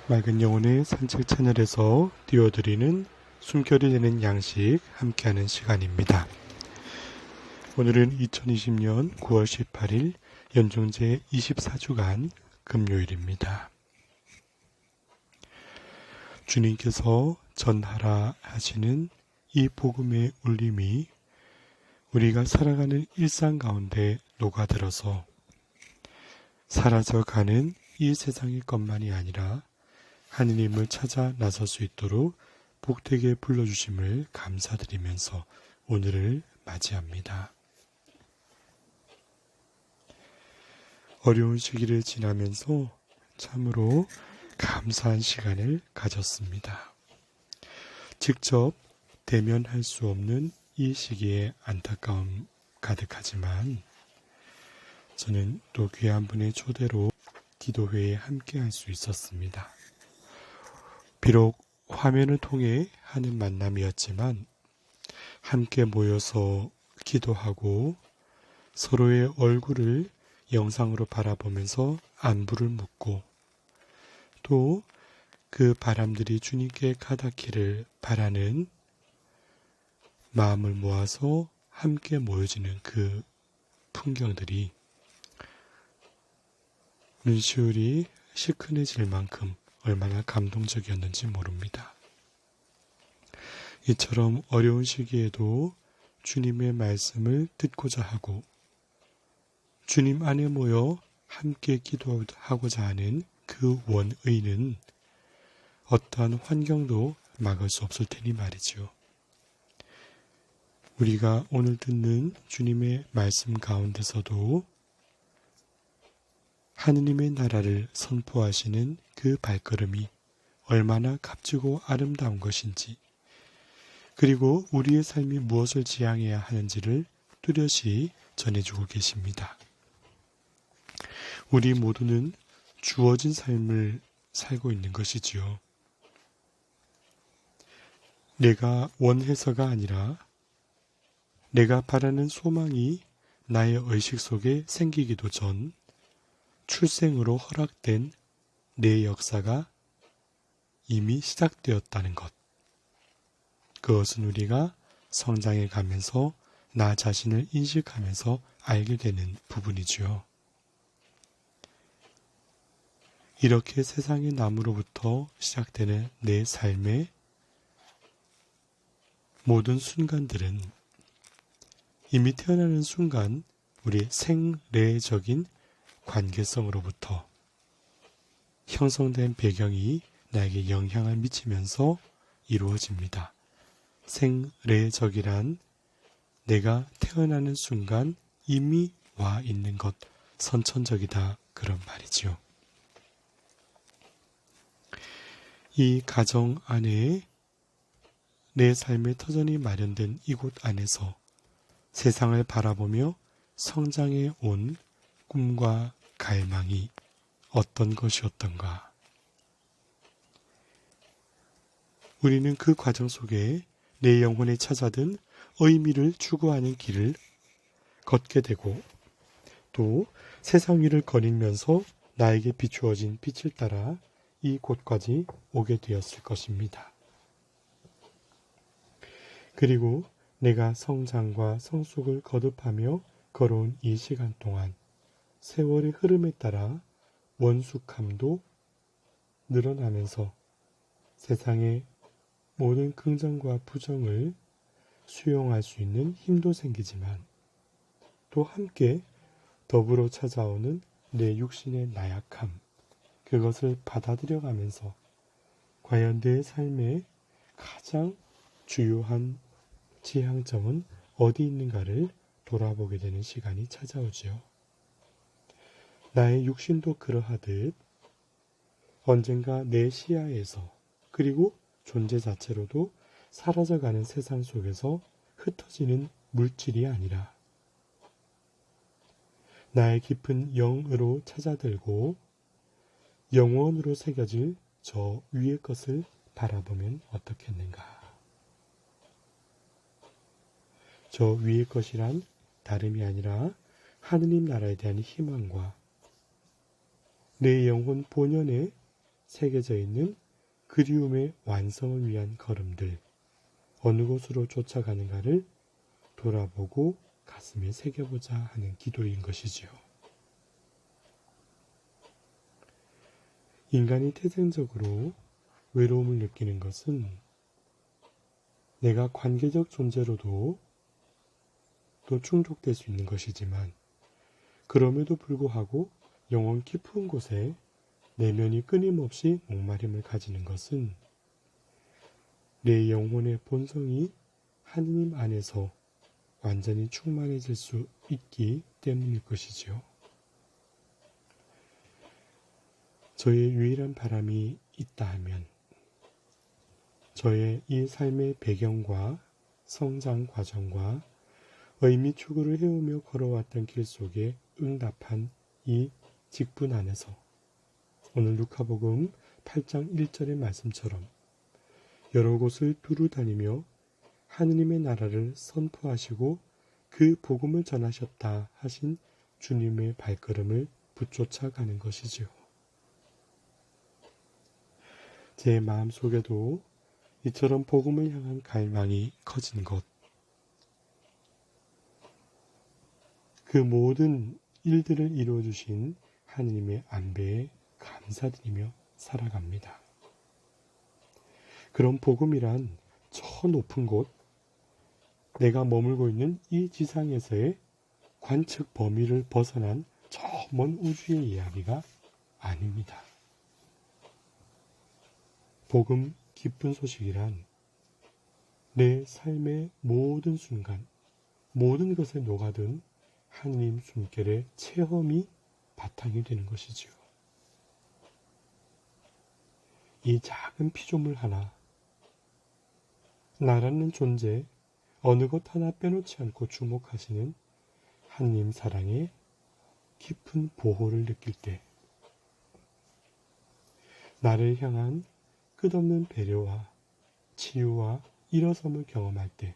맑은 영혼의 산책 채널에서 띄워드리는 숨결이 되는 양식 함께하는 시간입니다. 오늘은 2020년 9월 18일 연중제 24주간 금요일입니다. 주님께서 전하라 하시는 이 복음의 울림이 우리가 살아가는 일상 가운데 녹아들어서 사라져가는 이 세상의 것만이 아니라 하느님을 찾아 나설 수 있도록 복되게 불러주심을 감사드리면서 오늘을 맞이합니다. 어려운 시기를 지나면서 참으로 감사한 시간을 가졌습니다. 직접 대면할 수 없는 이 시기에 안타까움 가득하지만 저는 또 귀한 분의 초대로 기도회에 함께할 수 있었습니다. 비록 화면을 통해 하는 만남이었지만 함께 모여서 기도하고 서로의 얼굴을 영상으로 바라보면서 안부를 묻고 또 그 바람들이 주님께 가닿기를 바라는 마음을 모아서 함께 모여지는 그 풍경들이 눈시울이 시큰해질 만큼 얼마나 감동적이었는지 모릅니다. 이처럼 어려운 시기에도 주님의 말씀을 듣고자 하고 주님 안에 모여 함께 기도하고자 하는 그 원의는 어떠한 환경도 막을 수 없을 테니 말이죠. 우리가 오늘 듣는 주님의 말씀 가운데서도 하느님의 나라를 선포하시는 그 발걸음이 얼마나 값지고 아름다운 것인지, 그리고 우리의 삶이 무엇을 지향해야 하는지를 뚜렷이 전해주고 계십니다. 우리 모두는 주어진 삶을 살고 있는 것이지요. 내가 원해서가 아니라 내가 바라는 소망이 나의 의식 속에 생기기도 전 출생으로 허락된 내 역사가 이미 시작되었다는 것. 그것은 우리가 성장해 가면서 나 자신을 인식하면서 알게 되는 부분이지요. 이렇게 세상의 나무로부터 시작되는 내 삶의 모든 순간들은 이미 태어나는 순간 우리 생래적인 관계성으로부터 형성된 배경이 나에게 영향을 미치면서 이루어집니다. 생래적이란 내가 태어나는 순간 이미 와 있는 것, 선천적이다 그런 말이지요. 이 가정 안에 내 삶의 터전이 마련된 이곳 안에서 세상을 바라보며 성장해 온 꿈과 갈망이 어떤 것이었던가. 우리는 그 과정 속에 내 영혼에 찾아든 의미를 추구하는 길을 걷게 되고 또 세상 위를 거닐면서 나에게 비추어진 빛을 따라 이곳까지 오게 되었을 것입니다. 그리고 내가 성장과 성숙을 거듭하며 걸어온 이 시간 동안 세월의 흐름에 따라 원숙함도 늘어나면서 세상의 모든 긍정과 부정을 수용할 수 있는 힘도 생기지만 또 함께 더불어 찾아오는 내 육신의 나약함, 그것을 받아들여가면서 과연 내 삶의 가장 주요한 지향점은 어디 있는가를 돌아보게 되는 시간이 찾아오지요. 나의 육신도 그러하듯 언젠가 내 시야에서 그리고 존재 자체로도 사라져가는 세상 속에서 흩어지는 물질이 아니라 나의 깊은 영으로 찾아들고 영원으로 새겨질 저 위의 것을 바라보면 어떻겠는가. 저 위의 것이란 다름이 아니라 하느님 나라에 대한 희망과 내 영혼 본연의 새겨져 있는 그리움의 완성을 위한 걸음들, 어느 곳으로 쫓아가는가를 돌아보고 가슴에 새겨보자 하는 기도인 것이지요. 인간이 태생적으로 외로움을 느끼는 것은 내가 관계적 존재로도 또 충족될 수 있는 것이지만, 그럼에도 불구하고 영혼 깊은 곳에 내면이 끊임없이 목마름을 가지는 것은 내 영혼의 본성이 하느님 안에서 완전히 충만해질 수 있기 때문일 것이지요. 저의 유일한 바람이 있다 하면 저의 이 삶의 배경과 성장 과정과 의미 추구를 해오며 걸어왔던 길 속에 응답한 이 직분 안에서 오늘 루카복음 8장 1절의 말씀처럼 여러 곳을 두루 다니며 하느님의 나라를 선포하시고 그 복음을 전하셨다 하신 주님의 발걸음을 붙쫓아가는 것이지요. 제 마음속에도 이처럼 복음을 향한 갈망이 커진 것, 그 모든 일들을 이루어주신 하느님의 안배에 감사드리며 살아갑니다. 그런 복음이란 저 높은 곳, 내가 머물고 있는 이 지상에서의 관측 범위를 벗어난 저 먼 우주의 이야기가 아닙니다. 복음 기쁜 소식이란 내 삶의 모든 순간, 모든 것에 녹아든 하느님 숨결의 체험이 바탕이 되는 것이지요. 이 작은 피조물 하나, 나라는 존재, 어느 것 하나 빼놓지 않고 주목하시는 하느님 사랑의 깊은 보호를 느낄 때, 나를 향한 끝없는 배려와 치유와 일어섬을 경험할 때,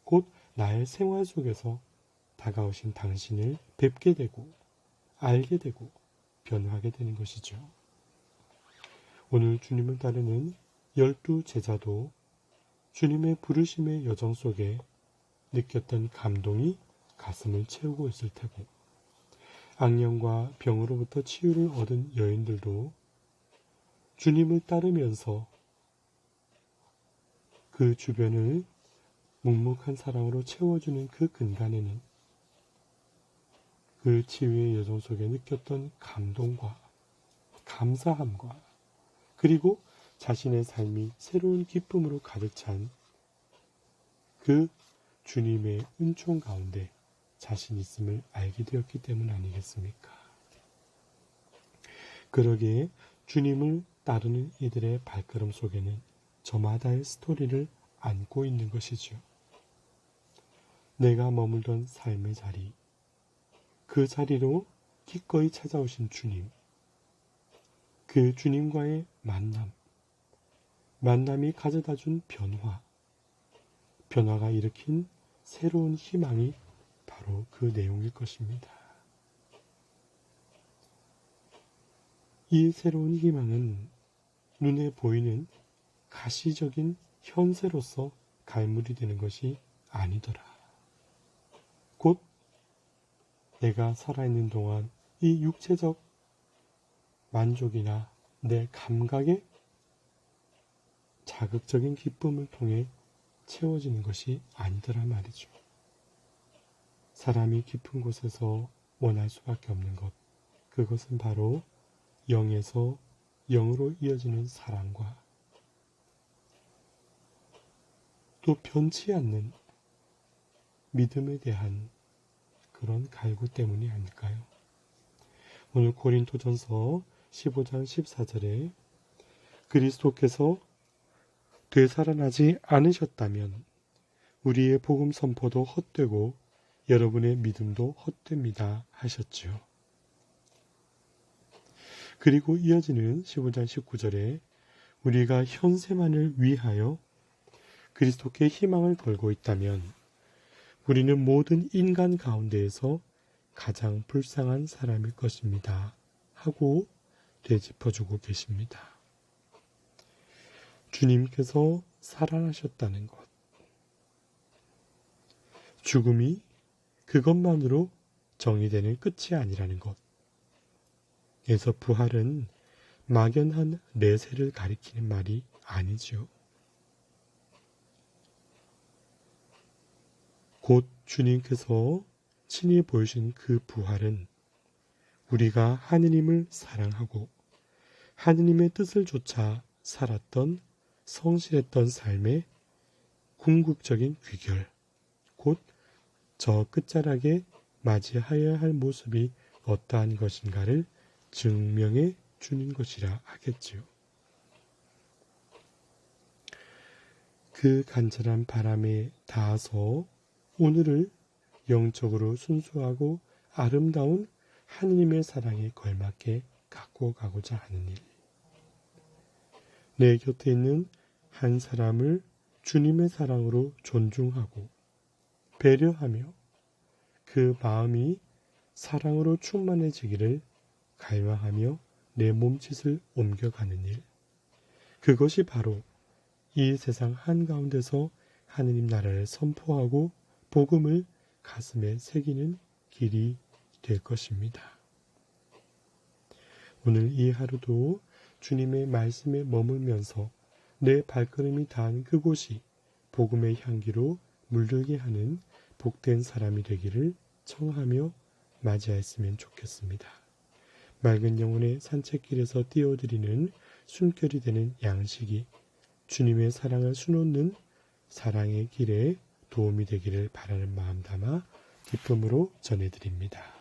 곧 나의 생활 속에서 다가오신 당신을 뵙게 되고 알게 되고 변화하게 되는 것이죠. 오늘 주님을 따르는 12 제자도 주님의 부르심의 여정 속에 느꼈던 감동이 가슴을 채우고 있을 테고, 악령과 병으로부터 치유를 얻은 여인들도 주님을 따르면서 그 주변을 묵묵한 사랑으로 채워주는 그 근간에는 그 치유의 여정 속에 느꼈던 감동과 감사함과 그리고 자신의 삶이 새로운 기쁨으로 가득 찬 그 주님의 은총 가운데 자신 있음을 알게 되었기 때문 아니겠습니까? 그러기에 주님을 따르는 이들의 발걸음 속에는 저마다의 스토리를 안고 있는 것이죠. 내가 머물던 삶의 자리, 그 자리로 기꺼이 찾아오신 주님, 그 주님과의 만남이 가져다준 변화가 일으킨 새로운 희망이 바로 그 내용일 것입니다. 이 새로운 희망은 눈에 보이는 가시적인 현세로서 갈무리 되는 것이 아니더라. 곧 내가 살아있는 동안 이 육체적 만족이나 내 감각의 자극적인 기쁨을 통해 채워지는 것이 아니더라 말이죠. 사람이 깊은 곳에서 원할 수밖에 없는 것, 그것은 바로 영에서 영으로 이어지는 사랑과 또 변치 않는 믿음에 대한 그런 갈구 때문이 아닐까요? 오늘 고린도전서 15장 14절에 그리스도께서 되살아나지 않으셨다면 우리의 복음 선포도 헛되고 여러분의 믿음도 헛됩니다 하셨죠. 그리고 이어지는 15장 19절에 우리가 현세만을 위하여 그리스도께 희망을 걸고 있다면 우리는 모든 인간 가운데에서 가장 불쌍한 사람일 것입니다 하고 되짚어주고 계십니다. 주님께서 살아나셨다는 것, 죽음이 그것만으로 정의되는 끝이 아니라는 것. 그래서 부활은 막연한 내세를 가리키는 말이 아니죠. 곧 주님께서 친히 보여주신 그 부활은 우리가 하느님을 사랑하고 하느님의 뜻을 좇아 살았던 성실했던 삶의 궁극적인 귀결, 곧 저 끝자락에 맞이하여야 할 모습이 어떠한 것인가를 증명해 주는 것이라 하겠지요. 그 간절한 바람에 닿아서 오늘을 영적으로 순수하고 아름다운 하느님의 사랑에 걸맞게 갖고 가고자 하는 일. 내 곁에 있는 한 사람을 주님의 사랑으로 존중하고 배려하며 그 마음이 사랑으로 충만해지기를 갈망하며 내 몸짓을 옮겨가는 일. 그것이 바로 이 세상 한가운데서 하느님 나라를 선포하고 복음을 가슴에 새기는 길이 될 것입니다. 오늘 이 하루도 주님의 말씀에 머물면서 내 발걸음이 닿은 그곳이 복음의 향기로 물들게 하는 복된 사람이 되기를 청하며 맞이하였으면 좋겠습니다. 맑은 영혼의 산책길에서 띄워드리는 숨결이 되는 양식이 주님의 사랑을 수놓는 사랑의 길에 도움이 되기를 바라는 마음 담아 기쁨으로 전해드립니다.